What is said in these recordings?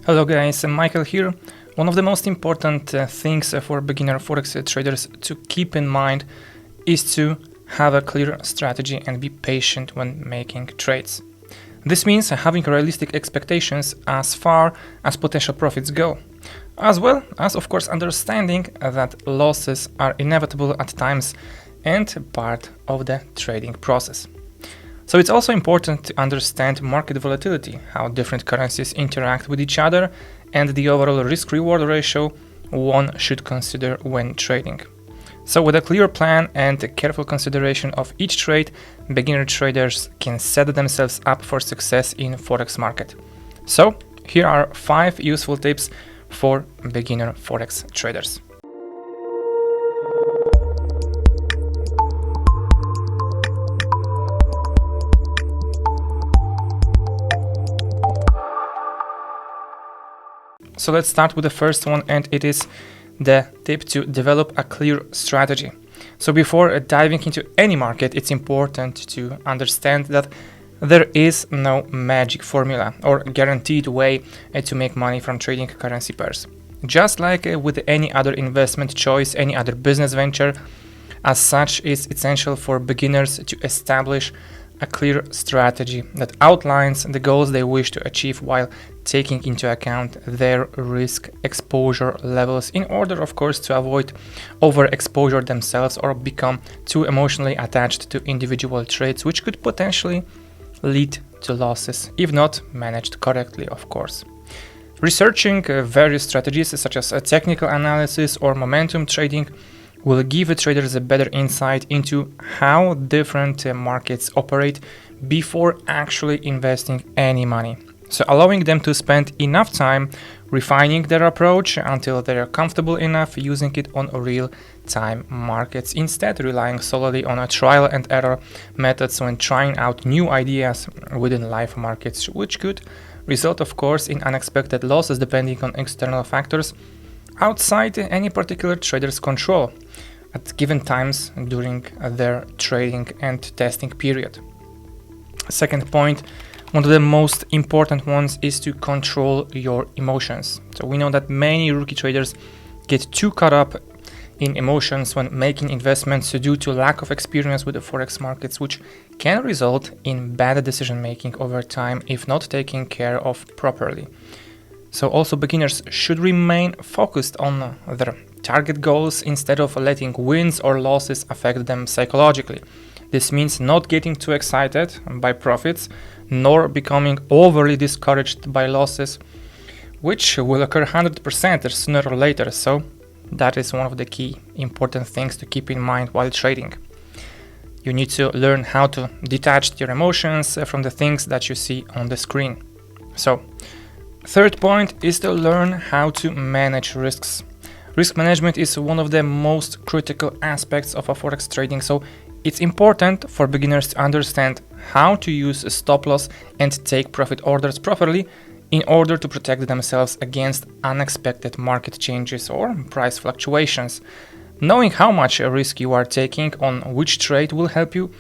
Hello guys, I'm Michael here. One of the most important things for beginner Forex traders to keep in mind is to have a clear strategy and be patient when making trades. This means having realistic expectations as far as potential profits go, as well as of course understanding that losses are inevitable at times and part of the trading process. So it's also important to understand market volatility, how different currencies interact with each other, and the overall risk-reward ratio one should consider when trading. So with a clear plan and a careful consideration of each trade, beginner traders can set themselves up for success in Forex market. So here are 5 useful tips for beginner Forex traders. So let's start with the first one, and it is the tip to develop a clear strategy. So before diving into any market, it's important to understand that there is no magic formula or guaranteed way to make money from trading currency pairs. Just like with any other investment choice, any other business venture, as such, it's essential for beginners to establish a clear strategy that outlines the goals they wish to achieve while taking into account their risk exposure levels in order, of course, to avoid overexposure themselves or become too emotionally attached to individual trades, which could potentially lead to losses if not managed correctly, of course. Researching various strategies such as technical analysis or momentum trading will give traders a better insight into how different markets operate before actually investing any money. So allowing them to spend enough time refining their approach until they are comfortable enough using it on real-time markets, instead relying solely on a trial and error methods when trying out new ideas within live markets, which could result, of course, in unexpected losses depending on external factors outside any particular trader's control at given times during their trading and testing period. Second point, one of the most important ones, is to control your emotions. So we know that many rookie traders get too caught up in emotions when making investments due to lack of experience with the Forex markets, which can result in bad decision making over time if not taken care of properly. So also beginners should remain focused on their target goals instead of letting wins or losses affect them psychologically. This means not getting too excited by profits, nor becoming overly discouraged by losses, which will occur 100% sooner or later. So that is one of the key important things to keep in mind while trading. You need to learn how to detach your emotions from the things that you see on the screen. So third point is to learn how to manage risks. Risk management is one of the most critical aspects of Forex trading, so it's important for beginners to understand how to use a stop loss and take profit orders properly in order to protect themselves against unexpected market changes or price fluctuations. Knowing how much risk you are taking on which trade will help you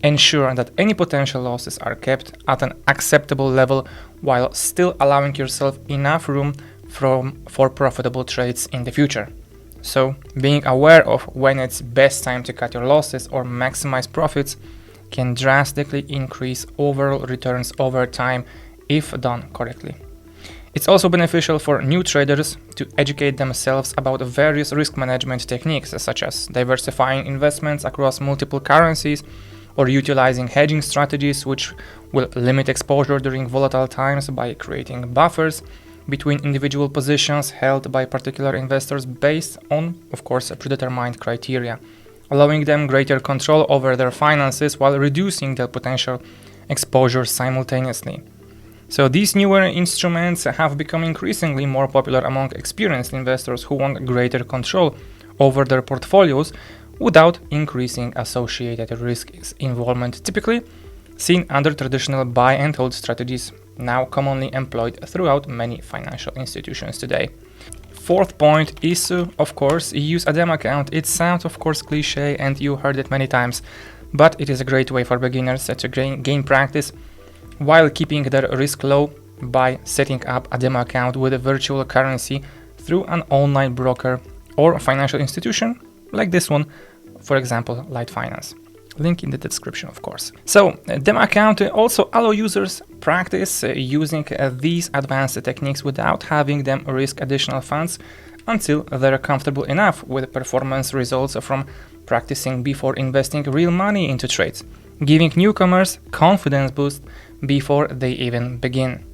ensure that any potential losses are kept at an acceptable level while still allowing yourself enough room for profitable trades in the future. So being aware of when it's best time to cut your losses or maximize profits can drastically increase overall returns over time if done correctly. It's also beneficial for new traders to educate themselves about various risk management techniques, such as diversifying investments across multiple currencies or utilizing hedging strategies which will limit exposure during volatile times by creating buffers between individual positions held by particular investors based on, of course, predetermined criteria, allowing them greater control over their finances while reducing their potential exposure simultaneously. So these newer instruments have become increasingly more popular among experienced investors who want greater control over their portfolios without increasing associated risk involvement, typically seen under traditional buy and hold strategies now commonly employed throughout many financial institutions today. Fourth point is to, of course, use a demo account. It sounds, of course, cliche and you heard it many times, but it is a great way for beginners to gain practice while keeping their risk low by setting up a demo account with a virtual currency through an online broker or a financial institution like this one, for example, LiteFinance. Link in the description, of course. So, a demo account also allow users practice using these advanced techniques without having them risk additional funds until they're comfortable enough with performance results from practicing before investing real money into trades, giving newcomers confidence boost before they even begin.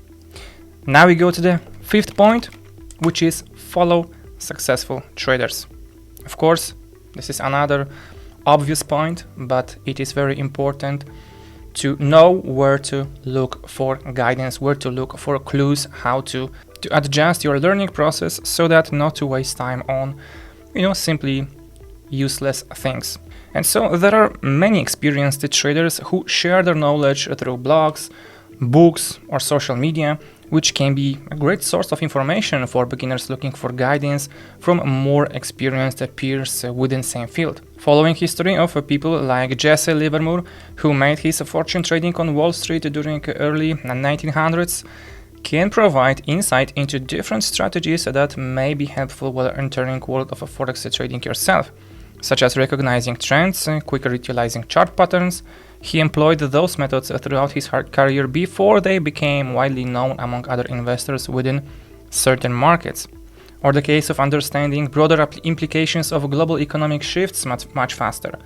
Now we go to the fifth point, which is follow successful traders. Of course, this is another obvious point, but it is very important to know where to look for guidance, where to look for clues, how to adjust your learning process so that not to waste time on, simply useless things. And so there are many experienced traders who share their knowledge through blogs, books, or social media, which can be a great source of information for beginners looking for guidance from more experienced peers within same field. Following history of people like Jesse Livermore, who made his fortune trading on Wall Street during early 1900s, can provide insight into different strategies that may be helpful while entering the world of Forex trading yourself, such as recognizing trends, quicker utilizing chart patterns. He employed those methods throughout his career before they became widely known among other investors within certain markets, or the case of understanding broader implications of global economic shifts much faster,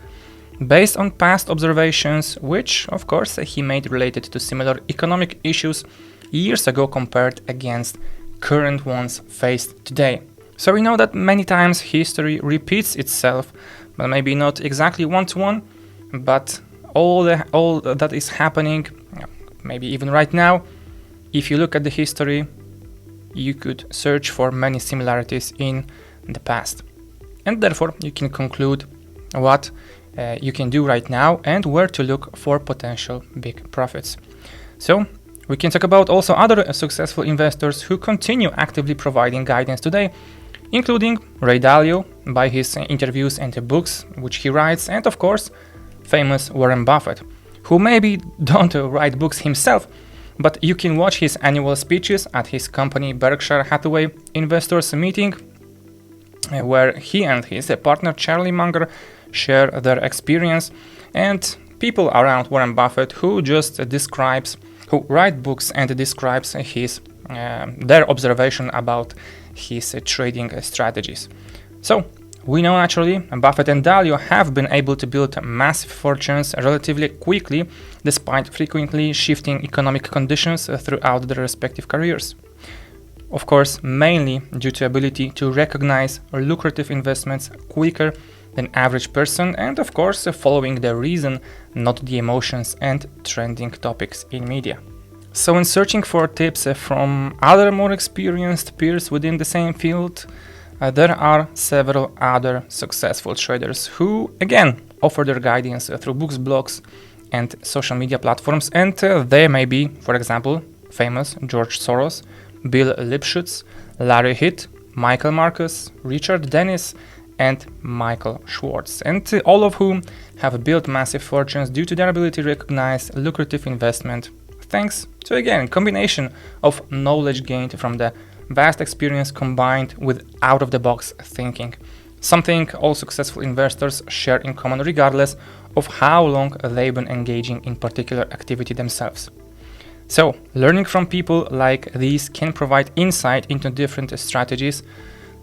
based on past observations, which, of course, he made related to similar economic issues years ago compared against current ones faced today. So we know that many times history repeats itself, but maybe not exactly one-to-one, but all that is happening, maybe even right now, if you look at the history, you could search for many similarities in the past. And therefore, you can conclude what you can do right now and where to look for potential big profits. So, we can talk about also other successful investors who continue actively providing guidance today, including Ray Dalio by his interviews and books which he writes, and of course famous Warren Buffett, who maybe don't write books himself, but you can watch his annual speeches at his company Berkshire Hathaway investors meeting, where he and his partner Charlie Munger share their experience, and people around Warren Buffett who write books and describes their observation about his trading strategies. So we know naturally Buffett and Dalio have been able to build massive fortunes relatively quickly despite frequently shifting economic conditions throughout their respective careers. Of course, mainly due to ability to recognize lucrative investments quicker than average person, and of course following the reason, not the emotions and trending topics in media. So in searching for tips from other more experienced peers within the same field, there are several other successful traders who again offer their guidance through books, blogs and social media platforms, and they may be, for example, famous George Soros, Bill Lipschutz, Larry Hitt, Michael Marcus, Richard Dennis and Michael Schwartz, and all of whom have built massive fortunes due to their ability to recognize lucrative investment thanks to, again, a combination of knowledge gained from the vast experience combined with out-of-the-box thinking, something all successful investors share in common regardless of how long they've been engaging in particular activity themselves. So, learning from people like these can provide insight into different strategies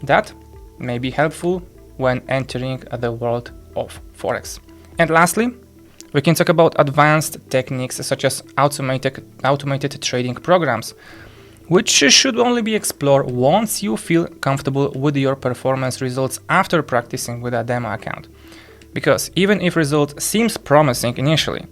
that may be helpful when entering the world of Forex. And lastly, we can talk about advanced techniques such as automated trading programs, which should only be explored once you feel comfortable with your performance results after practicing with a demo account. Because even if result seems promising initially,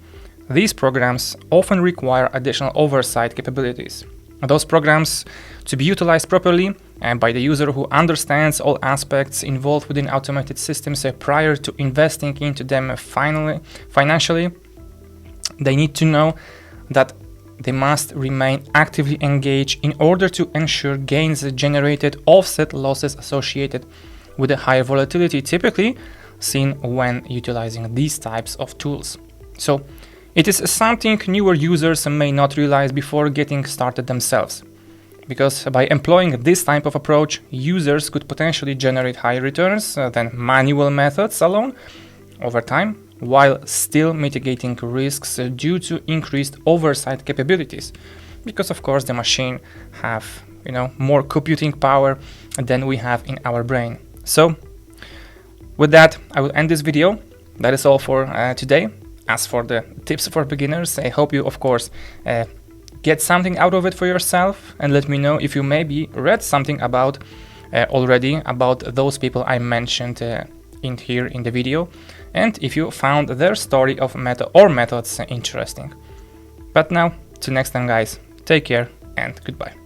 these programs often require additional oversight capabilities. Those programs to be utilized properly and by the user who understands all aspects involved within automated systems prior to investing into them financially, they need to know that they must remain actively engaged in order to ensure gains generated offset losses associated with the higher volatility typically seen when utilizing these types of tools. So, It is something newer users may not realize before getting started themselves, because by employing this type of approach, users could potentially generate higher returns than manual methods alone over time, while still mitigating risks due to increased oversight capabilities, because of course the machine have more computing power than we have in our brain. So with that, I will end this video. That is all for today. As for the tips for beginners, I hope you of course get something out of it for yourself, and let me know if you maybe read something about already about those people I mentioned in the video, and if you found their story of methods interesting. But now, till next time guys, take care and goodbye.